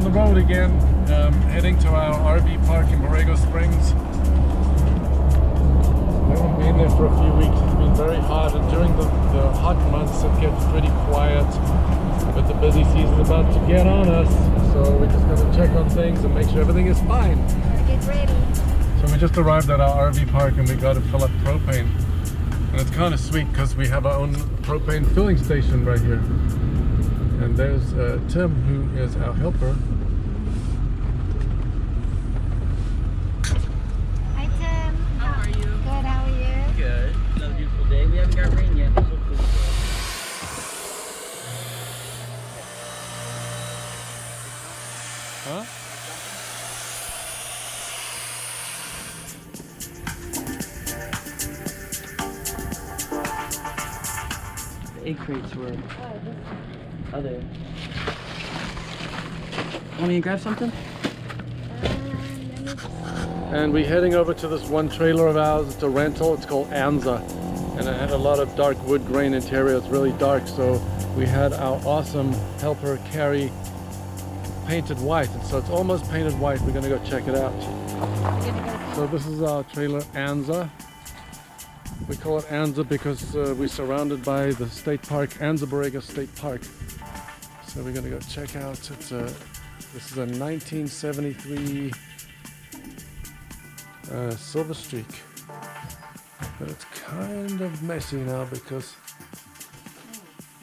the road again, heading to our RV park in Borrego Springs. We haven't been there for a few weeks. It's been very hot, and during the hot months it gets pretty quiet. But the busy season is about to get on us, so we're just going to check on things and make sure everything is fine. Get ready. So we just arrived at our RV park and we got to fill up propane. And it's kind of sweet because we have our own propane filling station right here. And there's Tim, who is our helper. Hi Tim. How are you? Good, how are you? Good. Another beautiful day. We haven't got rain yet, but hopefully we will. Huh? The egg crates were other. Want me to grab something? And we're heading over to this one trailer of ours. It's a rental. It's called Anza. And it had a lot of dark wood grain interior. It's really dark, so we had our awesome helper Carrie painted white. And so it's almost painted white. We're gonna go check it out. So this is our trailer Anza. We call it Anza because we're surrounded by the state park, Anza Borrego State Park. So we're gonna go check out. This is a 1973 Silver Streak, but it's kind of messy now because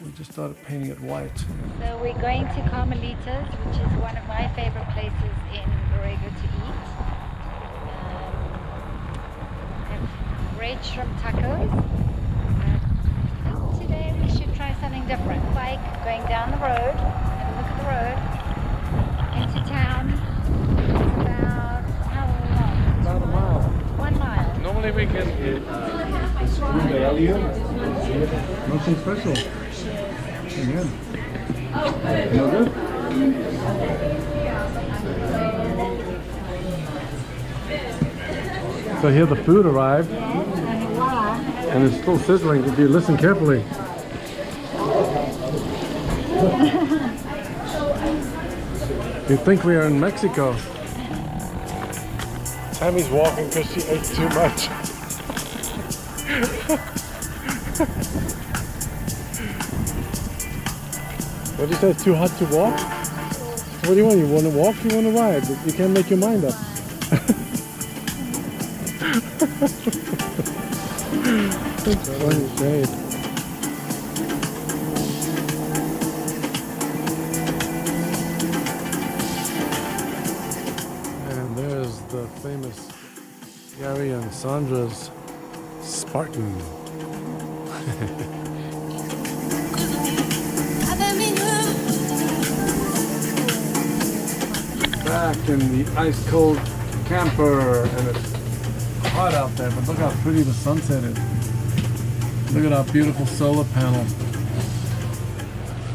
we just started painting it white. So we're going to Carmelitas, which is one of my favorite places in Borrego to eat. Have great shrimp tacos. I think today we should try something different, like going down the road, have a look at the road, into town. It's about how long? About a mile. 1 mile. Normally we can get nothing special. Again. No good? So here the food arrived, and it's still sizzling if you listen carefully. You think we are in Mexico. Tammy's walking because she ate too much. What do you say? It's too hot to walk? So what do you want? You want to walk? You want to ride? You can't make your mind up. That's funny shade. And there's the famous Gary and Sandra's Spartan. Back in the ice cold camper, and it's hot out there, but look how pretty the sunset is. Look at our beautiful solar panel.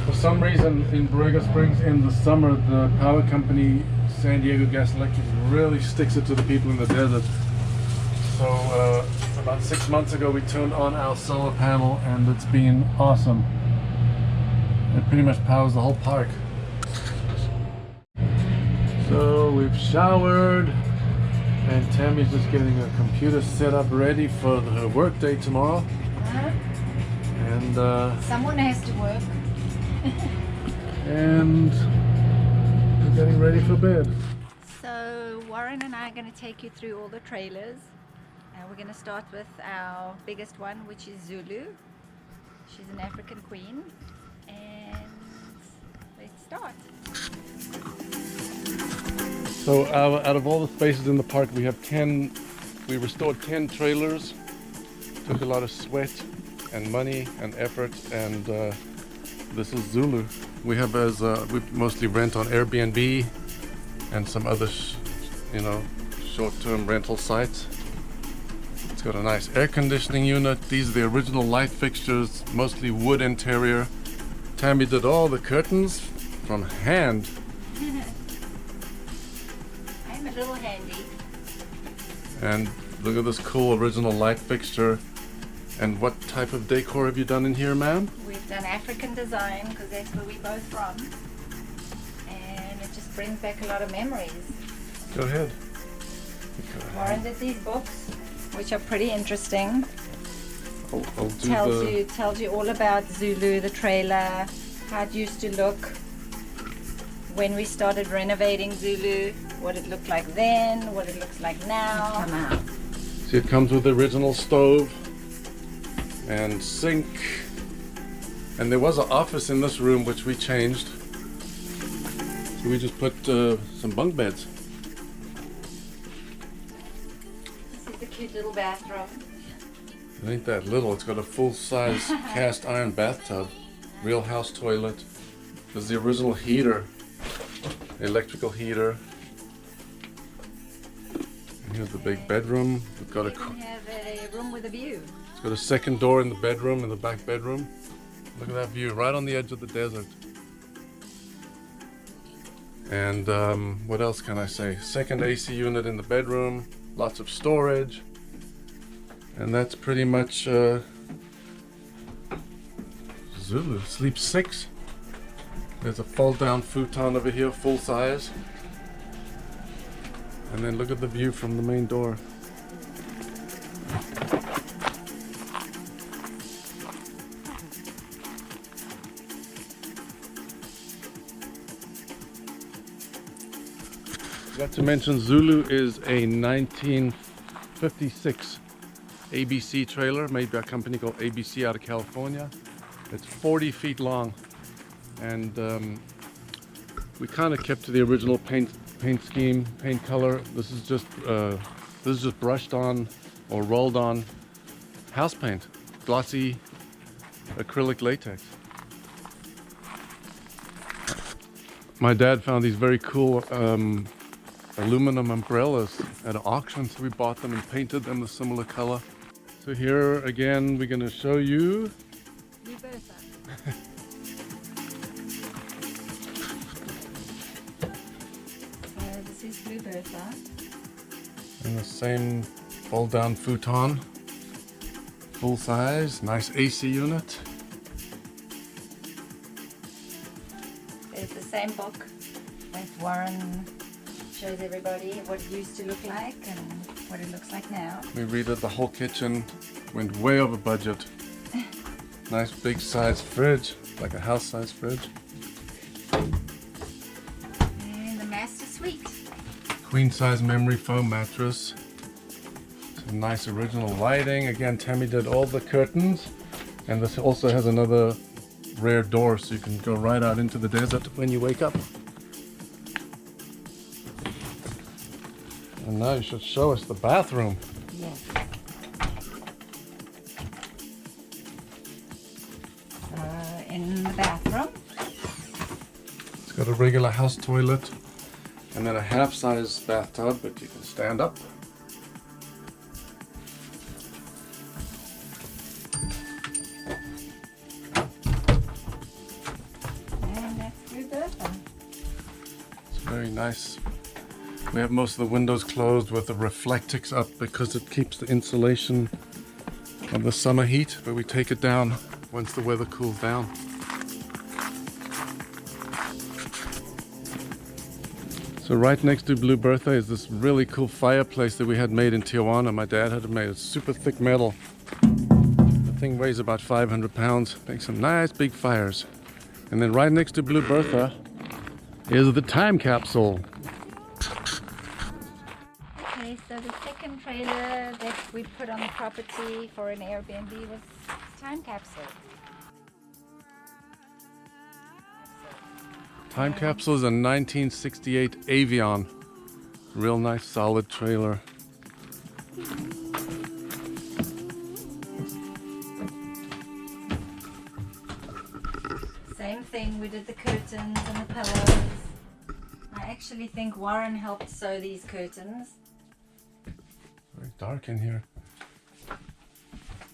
For some reason in Borrego Springs in the summer, the power company San Diego Gas Electric really sticks it to the people in the desert. So about 6 months ago we turned on our solar panel, and it's been awesome. It pretty much powers the whole park. So we've showered, and Tammy's just getting a computer set up ready for her work day tomorrow. And Someone has to work. and we're getting ready for bed. So Warren and I are going to take you through all the trailers. We're going to start with our biggest one, which is Zulu. She's an African queen. And let's start. So out of all the spaces in the park, we restored 10 trailers. Took a lot of sweat and money and effort, and this is Zulu. We have we mostly rent on Airbnb and some other short-term rental sites. It's got a nice air conditioning unit. These are the original light fixtures, mostly wood interior. Tammy did all the curtains from hand. I'm a little handy. And look at this cool original light fixture. And what type of decor have you done in here, ma'am? We've done African design because that's where we're both from. And it just brings back a lot of memories. Go ahead. Warren did these books, which are pretty interesting. I'll do Tells you all about Zulu, the trailer, how it used to look when we started renovating Zulu, what it looked like then, what it looks like now. Come out. See, it comes with the original stove and sink. And there was an office in this room which we changed. So we just put some bunk beds. This is the cute little bathroom. It ain't that little. It's got a full-size cast iron bathtub, real house toilet. There's the original heater, electrical heater. And here's the big bedroom. We've got We have a room with a view. It's got a second door in the bedroom, in the back bedroom. Look at that view, right on the edge of the desert. And what else can I say? Second AC unit in the bedroom, lots of storage. And that's pretty much Zulu. Sleeps 6. There's a fold-down futon over here, full size. And then look at the view from the main door. Forgot to mention, Zulu is a 1956 ABC trailer made by a company called ABC out of California. It's 40 feet long, and we kind of kept to the original paint scheme, paint color. This is just brushed on or rolled on house paint, glossy acrylic latex. My dad found these very cool aluminum umbrellas at an auction, so we bought them and painted them a similar color. So here again we're going to show you this is Blue Bertha. in the same fold down futon, full size, nice AC unit. It's the same book that Warren shows everybody what it used to look like and what it looks like now. We redid the whole kitchen, went way over budget. Nice big size fridge, like a house size fridge. And the master suite. Queen size memory foam mattress. Some nice original lighting. Again, Tammy did all the curtains. And this also has another rear door so you can go right out into the desert when you wake up. And now you should show us the bathroom. Yes. In the bathroom. It's got a regular house toilet and then a half-size bathtub, but you can stand up. And that's Blue Bertha. It's very nice. We have most of the windows closed with the Reflectix up because it keeps the insulation of the summer heat, but we take it down once the weather cools down. So right next to Blue Bertha is this really cool fireplace that we had made in Tijuana. My dad had it made. It's super thick metal. The thing weighs about 500 pounds. Makes some nice big fires. And then right next to Blue Bertha is the time capsule. Okay, so the second trailer that we put on the property for an Airbnb was time capsule. Time capsule is a 1968 Avion. Real nice solid trailer. Same thing, we did the curtains and the pillows. I actually think Warren helped sew these curtains. Very dark in here.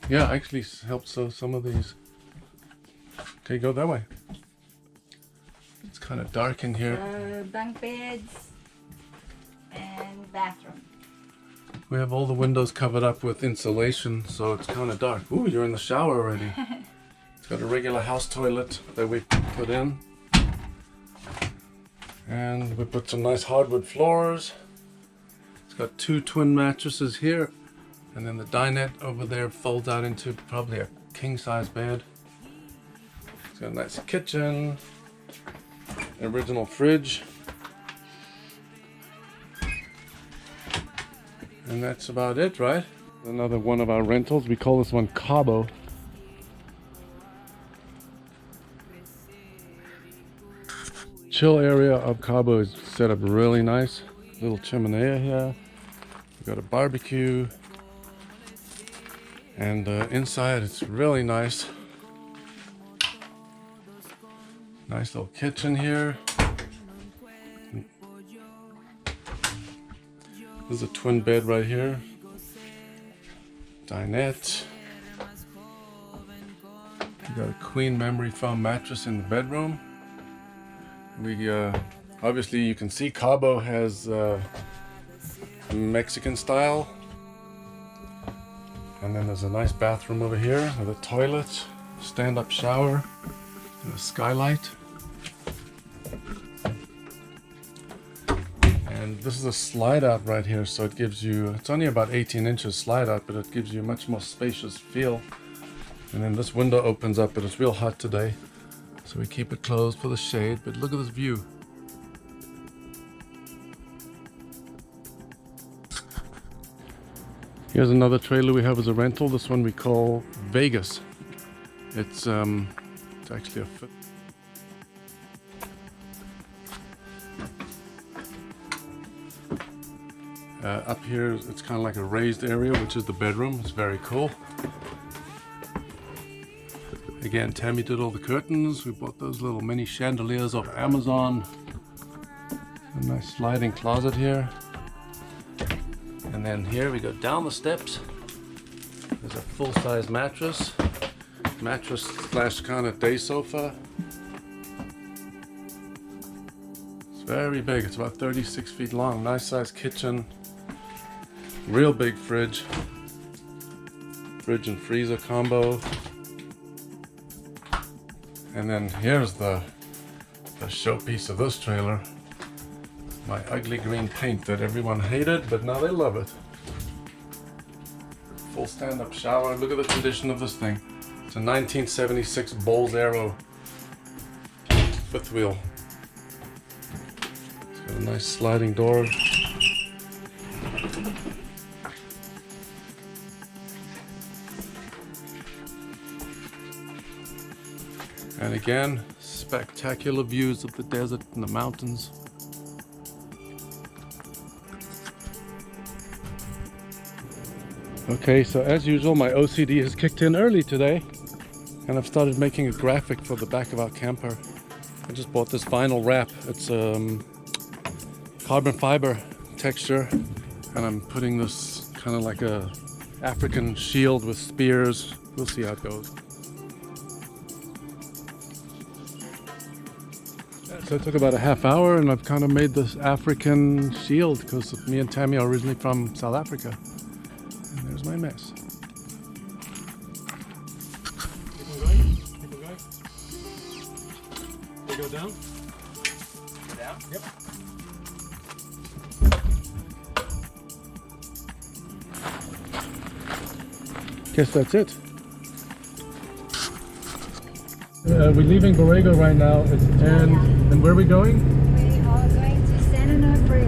Yeah, I actually helped sew some of these. Okay, go that way. It's kind of dark in here. So bunk beds and bathroom. We have all the windows covered up with insulation, so it's kind of dark. Ooh, you're in the shower already. It's got a regular house toilet that we put in. And we put some nice hardwood floors. It's got 2 twin mattresses here. And then the dinette over there folds out into probably a king-size bed. It's got a nice kitchen. Original fridge. And that's about it, right? Another one of our rentals. We call this one Cabo. Chill area of Cabo is set up really nice. Little chimenea here. We've got a barbecue. And inside it's really nice. Nice little kitchen here. There's a twin bed right here. Dinette. We got a queen memory foam mattress in the bedroom. We obviously you can see Cabo has Mexican style. And then there's a nice bathroom over here with a toilet, stand-up shower, and a skylight. And this is a slide out right here, so it gives you, it's only about 18 inches slide out, but it gives you a much more spacious feel. And then this window opens up, but it's real hot today, so we keep it closed for the shade. But look at this view. Here's another trailer we have as a rental. This one we call Vegas. It's actually a foot. Up here, it's kind of like a raised area, which is the bedroom. It's very cool. Again, Tammy did all the curtains. We bought those little mini chandeliers off Amazon. A nice sliding closet here. And then here we go down the steps. There's a full-size mattress slash kind of day sofa. It's very big. It's about 36 feet long. Nice size kitchen. Real big fridge. Fridge and freezer combo. And then here's the showpiece of this trailer. My ugly green paint that everyone hated, but now they love it. Full stand-up shower. Look at the condition of this thing. It's a 1976 Bowles Aero fifth wheel. It's got a nice sliding door. And again, spectacular views of the desert and the mountains. Okay, so as usual, my OCD has kicked in early today, and I've started making a graphic for the back of our camper. I just bought this vinyl wrap. It's carbon fiber texture, and I'm putting this kind of like a African shield with spears. We'll see how it goes. So it took about a half hour, and I've kind of made this African shield because me and Tammy are originally from South Africa. And there's my mess. Keep on going. Keep on going. They go down. Down? Yep. Guess that's it. We're leaving Borrego right now, and where are we going? We are going to San Onofre.